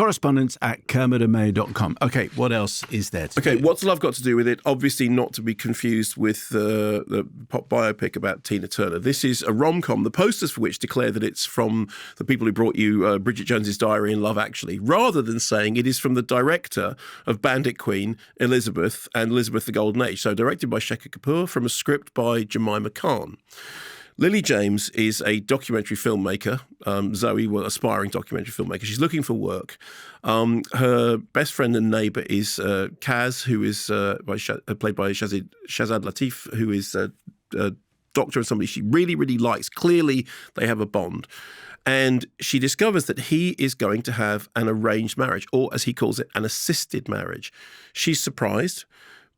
correspondence at kermodemayo.com. Okay, what else is there to do? What's love got to do with it? Obviously not to be confused with the pop biopic about Tina Turner. This is a rom-com, the posters for which declare that it's from the people who brought you Bridget Jones's Diary and Love Actually, rather than saying it is from the director of Bandit Queen, Elizabeth, and Elizabeth the Golden Age. So directed by Shekhar Kapoor from a script by Jemima Khan. Lily James is a documentary filmmaker. Zoe, well, aspiring documentary filmmaker. She's looking for work. Her best friend and neighbour is Kaz, who is played by Shazad Latif, who is a doctor and somebody she really, really likes. Clearly, they have a bond. And she discovers that he is going to have an arranged marriage, or as he calls it, an assisted marriage. She's surprised,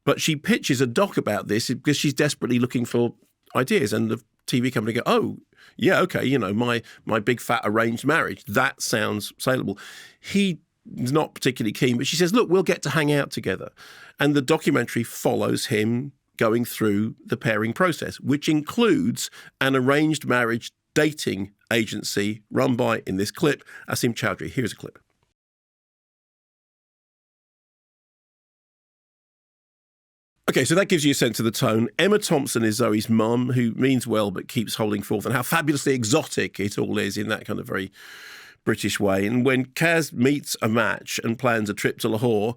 but she pitches a doc about this because she's desperately looking for ideas. And the TV company go, oh, yeah, okay, you know, my big fat arranged marriage, that sounds saleable. He's not particularly keen, but she says, look, we'll get to hang out together. And the documentary follows him going through the pairing process, which includes an arranged marriage dating agency run by, in this clip, Asim Chowdhury. Here's a clip. Okay, so that gives you a sense of the tone. Emma Thompson is Zoe's mum, who means well but keeps holding forth, and how fabulously exotic it all is in that kind of very British way. And when Kaz meets a match and plans a trip to Lahore,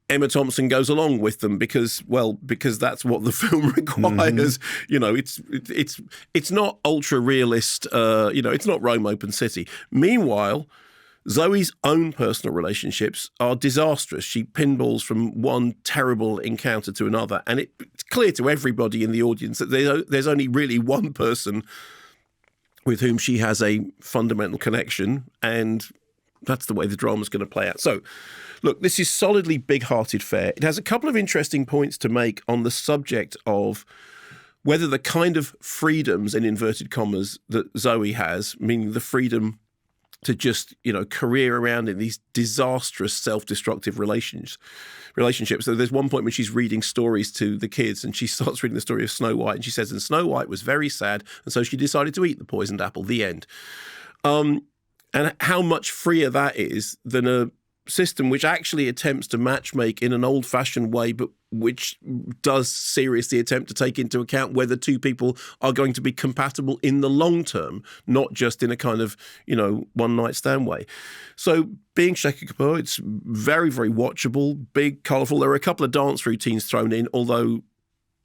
Emma Thompson goes along with them because that's what the film requires. Mm-hmm. You know, it's not ultra realist. It's not Rome Open City. Meanwhile, Zoe's own personal relationships are disastrous. She pinballs from one terrible encounter to another, and it's clear to everybody in the audience that there's only really one person with whom she has a fundamental connection, and that's the way the drama's going to play out. So, look, this is solidly big-hearted fare. It has a couple of interesting points to make on the subject of whether the kind of freedoms, in inverted commas, that Zoe has, meaning the freedom to just, career around in these disastrous self-destructive relationships. So there's one point when she's reading stories to the kids and she starts reading the story of Snow White and she says, and Snow White was very sad and so she decided to eat the poisoned apple, the end. And how much freer that is than a system which actually attempts to matchmake in an old-fashioned way, but which does seriously attempt to take into account whether two people are going to be compatible in the long term, not just in a kind of, one-night stand way. So being Shekhar Kapoor, it's very, very watchable, big, colourful. There are a couple of dance routines thrown in, although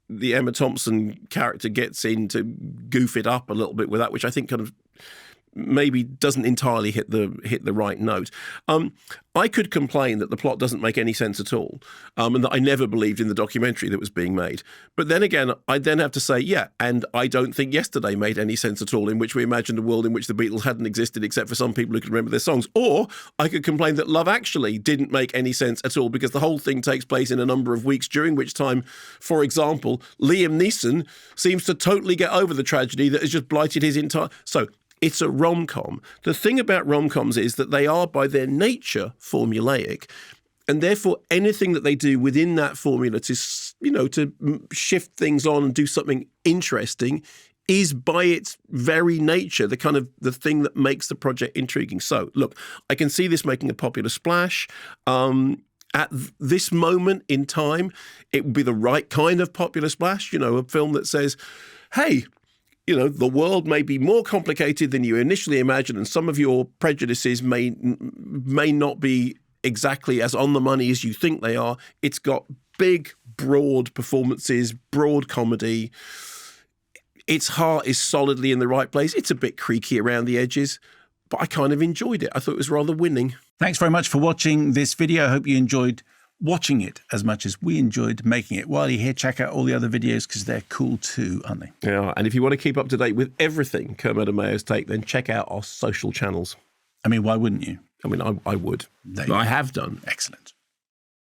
the Emma Thompson character gets in to goof it up a little bit with that, which I think kind of maybe doesn't entirely hit the right note. I could complain that the plot doesn't make any sense at all, and that I never believed in the documentary that was being made. But then again, I then have to say, yeah, and I don't think Yesterday made any sense at all, in which we imagined a world in which the Beatles hadn't existed except for some people who could remember their songs. Or I could complain that Love Actually didn't make any sense at all because the whole thing takes place in a number of weeks, during which time, for example, Liam Neeson seems to totally get over the tragedy that has just blighted his entire... So it's a rom-com. The thing about rom-coms is that they are, by their nature, formulaic, and therefore anything that they do within that formula to shift things on and do something interesting is, by its very nature, the thing that makes the project intriguing. So, look, I can see this making a popular splash. At this moment in time, it would be the right kind of popular splash. A film that says, hey, the world may be more complicated than you initially imagined, and some of your prejudices may not be exactly as on the money as you think they are. It's got big, broad performances, broad comedy. Its heart is solidly in the right place. It's a bit creaky around the edges, but I kind of enjoyed it. I thought it was rather winning. Thanks very much for watching this video. I hope you enjoyed watching it as much as we enjoyed making it. While you're here, check out all the other videos because they're cool too, aren't they? Yeah, and if you want to keep up to date with everything Kermode and Mayo's take, then check out our social channels. I mean, why wouldn't you? I mean, I would. I have done. Excellent.